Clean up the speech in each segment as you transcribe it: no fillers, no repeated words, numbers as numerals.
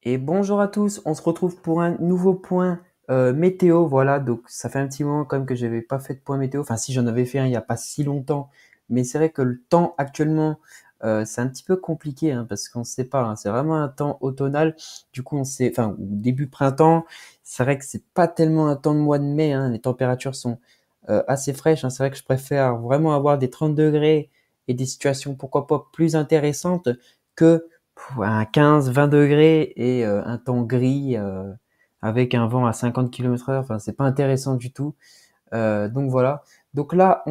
Et bonjour à tous, on se retrouve pour un nouveau point météo. Voilà, donc ça fait un petit moment quand même que j'avais pas fait de point météo. Enfin, si j'en avais fait un il y a pas si longtemps, mais c'est vrai que le temps actuellement, c'est un petit peu compliqué parce qu'on ne sait pas. C'est vraiment un temps automnal. Du coup, on sait, enfin, début printemps. C'est vrai que c'est pas tellement un temps de mois de mai. Les températures sont assez fraîches. C'est vrai que je préfère vraiment avoir des 30 degrés et des situations pourquoi pas plus intéressantes que un 15-20 degrés et un temps gris avec un vent à 50 km/h. Enfin, c'est pas intéressant du tout. Donc voilà. Donc là,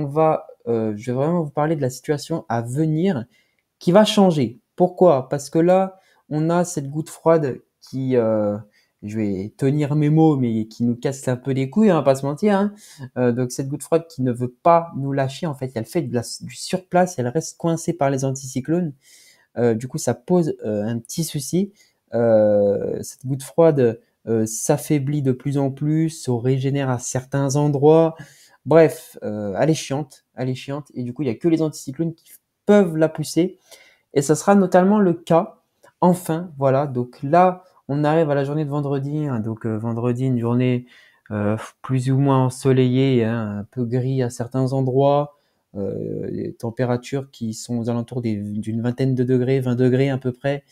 je vais vraiment vous parler de la situation à venir qui va changer. Pourquoi? Parce que là, on a cette goutte froide je vais tenir mes mots, mais qui nous casse un peu les couilles, pas se mentir. Donc cette goutte froide qui ne veut pas nous lâcher, en fait, elle fait du surplace, elle reste coincée par les anticyclones. Du coup, ça pose un petit souci. Cette goutte froide s'affaiblit de plus en plus, se régénère à certains endroits. Bref, elle est chiante. Et du coup, il n'y a que les anticyclones qui peuvent la pousser. Et ça sera notamment le cas. Enfin, voilà. Donc là, on arrive à la journée de vendredi. Donc vendredi, une journée plus ou moins ensoleillée, un peu gris à certains endroits. Les températures qui sont aux alentours d'une vingtaine de degrés, 20 degrés à peu près.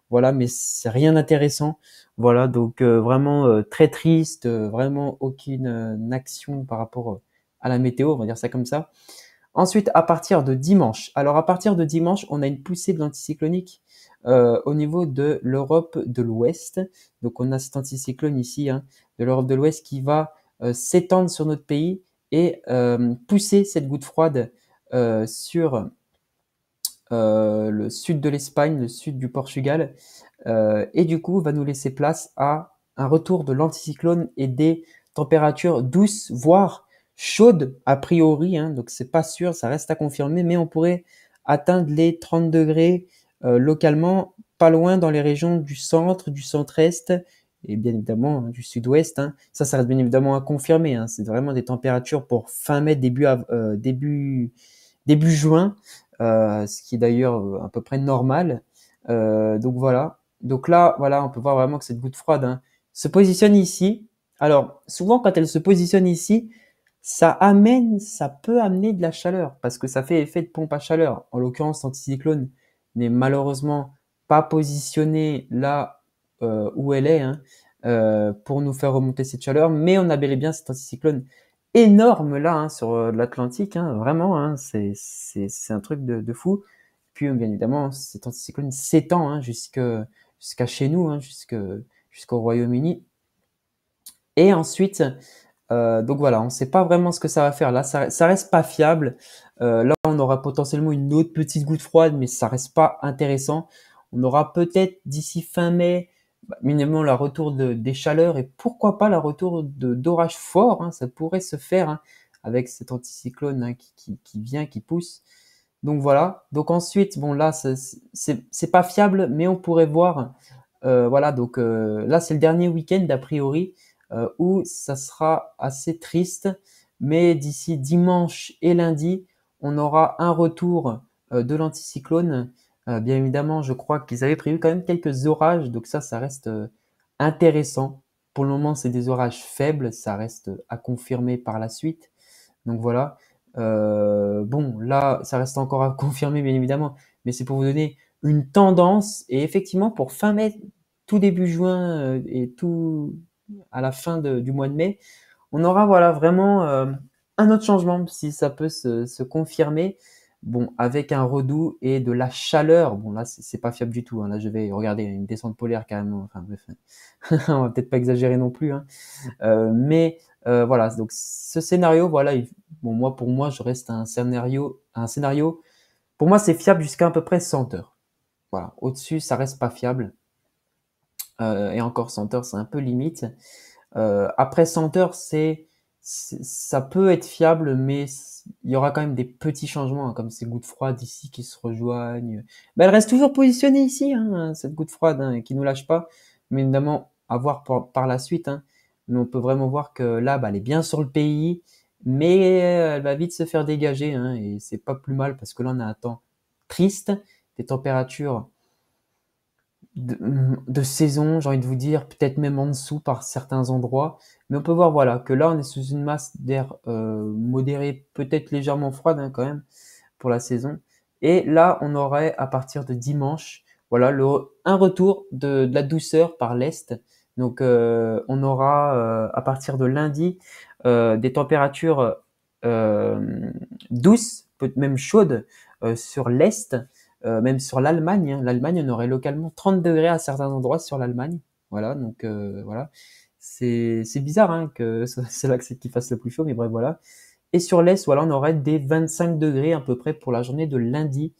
Voilà, mais c'est rien d'intéressant. Voilà, donc vraiment très triste, vraiment aucune action par rapport à la météo, on va dire ça comme ça. Ensuite, à partir de dimanche. Alors, à partir de dimanche, on a une poussée de l'anticyclonique au niveau de l'Europe de l'Ouest. Donc, on a cet anticyclone ici de l'Europe de l'Ouest qui va s'étendre sur notre pays et pousser cette goutte froide sur le sud de l'Espagne, le sud du Portugal, et du coup va nous laisser place à un retour de l'anticyclone et des températures douces, voire chaudes a priori. Donc c'est pas sûr, ça reste à confirmer, mais on pourrait atteindre les 30 degrés localement, pas loin dans les régions du centre, du centre-est et bien évidemment du sud-ouest. Ça reste bien évidemment à confirmer. C'est vraiment des températures pour fin mai, début juin, ce qui est d'ailleurs à peu près normal. Donc voilà. Donc là, voilà, on peut voir vraiment que cette goutte froide se positionne ici. Alors, souvent, quand elle se positionne ici, ça peut amener de la chaleur parce que ça fait effet de pompe à chaleur. En l'occurrence, l'anticyclone n'est malheureusement pas positionné là où elle est pour nous faire remonter cette chaleur, mais on a bel et bien cet anticyclone énorme là sur l'Atlantique, vraiment, c'est un truc de fou. Puis bien évidemment, cet anticyclone s'étend jusqu'à chez nous, jusqu'au Royaume-Uni. Et ensuite, donc voilà, on ne sait pas vraiment ce que ça va faire. Là, ça reste pas fiable. Là, on aura potentiellement une autre petite goutte froide, mais ça reste pas intéressant. On aura peut-être d'ici fin mai, minimum la retour des chaleurs et pourquoi pas la retour d'orages forts. Ça pourrait se faire avec cet anticyclone qui vient, qui pousse. Donc voilà. Donc ensuite, bon là, c'est pas fiable, mais on pourrait voir. Voilà. Donc là, c'est le dernier week-end a priori où ça sera assez triste. Mais d'ici dimanche et lundi, on aura un retour de l'anticyclone. Bien évidemment, je crois qu'ils avaient prévu quand même quelques orages, donc ça reste intéressant. Pour le moment, c'est des orages faibles, ça reste à confirmer par la suite. Donc voilà. Bon, là, ça reste encore à confirmer, bien évidemment, mais c'est pour vous donner une tendance. Et effectivement, pour fin mai, tout début juin et tout à la fin du mois de mai, on aura voilà vraiment un autre changement, si ça peut se confirmer. Bon, avec un redout et de la chaleur. Bon, là, c'est pas fiable du tout. Là, je vais regarder une descente polaire carrément. Enfin bref, on va peut-être pas exagérer non plus. Mais voilà, donc ce scénario, voilà, bon, pour moi, je reste à un scénario. Pour moi, c'est fiable jusqu'à à peu près 100 heures. Voilà, au-dessus, ça reste pas fiable. Et encore 100 heures, c'est un peu limite. Après 100 heures, ça peut être fiable, mais il y aura quand même des petits changements, comme ces gouttes froides ici qui se rejoignent. Mais elle reste toujours positionnée ici, cette goutte froide, qui nous lâche pas. Mais évidemment, à voir par la suite. Mais on peut vraiment voir que là, elle est bien sur le pays, mais elle va vite se faire dégager, et c'est pas plus mal parce que là, on a un temps triste, des températures de saison, j'ai envie de vous dire, peut-être même en dessous par certains endroits. Mais on peut voir voilà que là on est sous une masse d'air modérée, peut-être légèrement froide hein, quand même pour la saison. Et là on aurait à partir de dimanche, voilà un retour de la douceur par l'est. Donc on aura à partir de lundi des températures douces, peut-être même chaudes sur l'est même sur l'Allemagne. Hein. L'Allemagne, on aurait localement 30 degrés à certains endroits sur l'Allemagne. Voilà, donc voilà. C'est bizarre hein, que c'est là qu'il fasse le plus chaud, mais bref, voilà. Et sur l'Est, voilà, on aurait des 25 degrés à peu près pour la journée de lundi.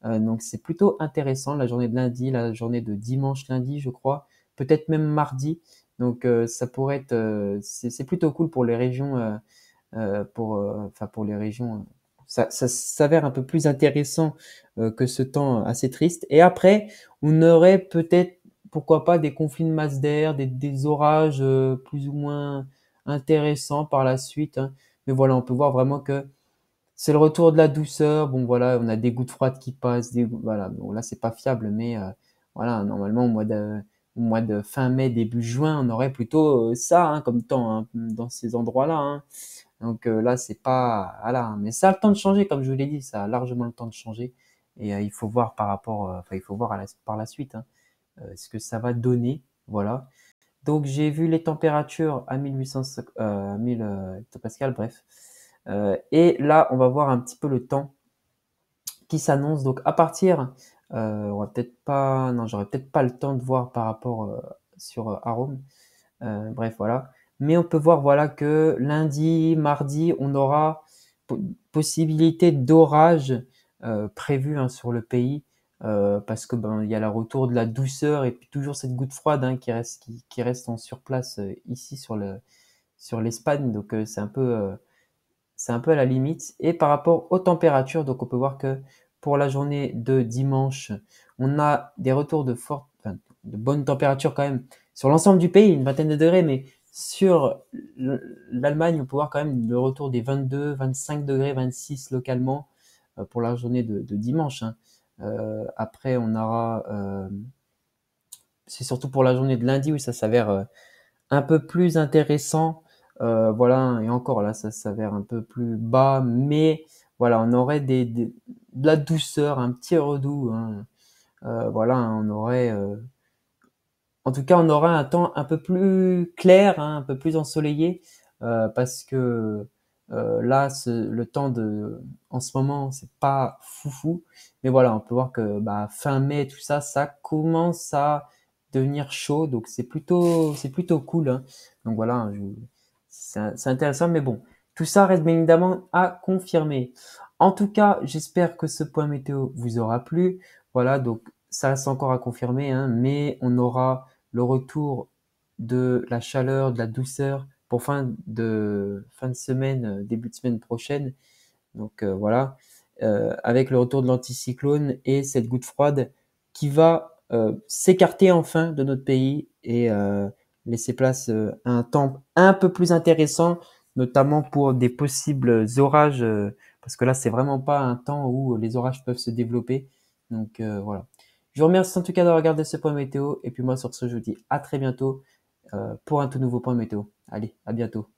Donc c'est plutôt intéressant, la journée de lundi, la journée de dimanche lundi, je crois, peut-être même mardi. Donc ça pourrait être, c'est plutôt cool pour les régions enfin pour les régions, ça s'avère un peu plus intéressant que ce temps assez triste. Et après, on aurait peut-être, pourquoi pas, des conflits de masse d'air, des orages plus ou moins intéressants par la suite. Hein. Mais voilà, on peut voir vraiment que c'est le retour de la douceur. Bon voilà, on a des gouttes froides qui passent, voilà. Bon là c'est pas fiable, mais voilà, normalement au mois de fin mai, début juin, on aurait plutôt ça hein, comme temps hein, dans ces endroits-là. Hein. Donc là, c'est pas, voilà, hein. Mais ça a le temps de changer, comme je vous l'ai dit, ça a largement le temps de changer. Et il faut voir par rapport, enfin, il faut voir par la suite hein, ce que ça va donner. Voilà. Donc j'ai vu les températures à 1800, 1000 hectopascales, bref. Et là, on va voir un petit peu le temps qui s'annonce. Donc à partir, on va peut-être pas, non, j'aurais peut-être pas le temps de voir par rapport sur Arome. Bref, voilà. Mais on peut voir voilà que lundi, mardi, on aura possibilité d'orage prévu hein, sur le pays parce que ben il y a le retour de la douceur et puis toujours cette goutte froide hein, qui reste en surplace ici sur l'Espagne. Donc c'est un peu à la limite. Et par rapport aux températures, donc on peut voir que pour la journée de dimanche, on a des retours enfin, de bonnes températures quand même sur l'ensemble du pays, une vingtaine de degrés, mais sur l'Allemagne, on peut voir quand même le retour des 22, 25 degrés, 26 localement pour la journée de dimanche. Hein. Après, on aura, c'est surtout pour la journée de lundi où ça s'avère un peu plus intéressant. Voilà, et encore là, ça s'avère un peu plus bas, mais voilà, on aurait de la douceur, un petit redoux. Hein. Voilà, on aurait, en tout cas, on aurait un temps un peu plus clair, hein, un peu plus ensoleillé, parce que là, le temps en ce moment, c'est pas foufou, mais voilà, on peut voir que bah, fin mai, tout ça, ça commence à devenir chaud, donc c'est plutôt cool. Hein. Donc voilà, hein, c'est intéressant, mais bon, tout ça reste bien évidemment à confirmer. En tout cas, j'espère que ce point météo vous aura plu. Voilà, donc ça reste encore à confirmer, hein, mais on aura le retour de la chaleur, de la douceur pour fin de semaine, début de semaine prochaine. Donc voilà, avec le retour de l'anticyclone et cette goutte froide qui va s'écarter enfin de notre pays et laisser place à un temps un peu plus intéressant, notamment pour des possibles orages, parce que là c'est vraiment pas un temps où les orages peuvent se développer. Donc voilà. Je vous remercie en tout cas d'avoir regardé ce point météo et puis moi sur ce je vous dis à très bientôt pour un tout nouveau point météo. Allez, à bientôt.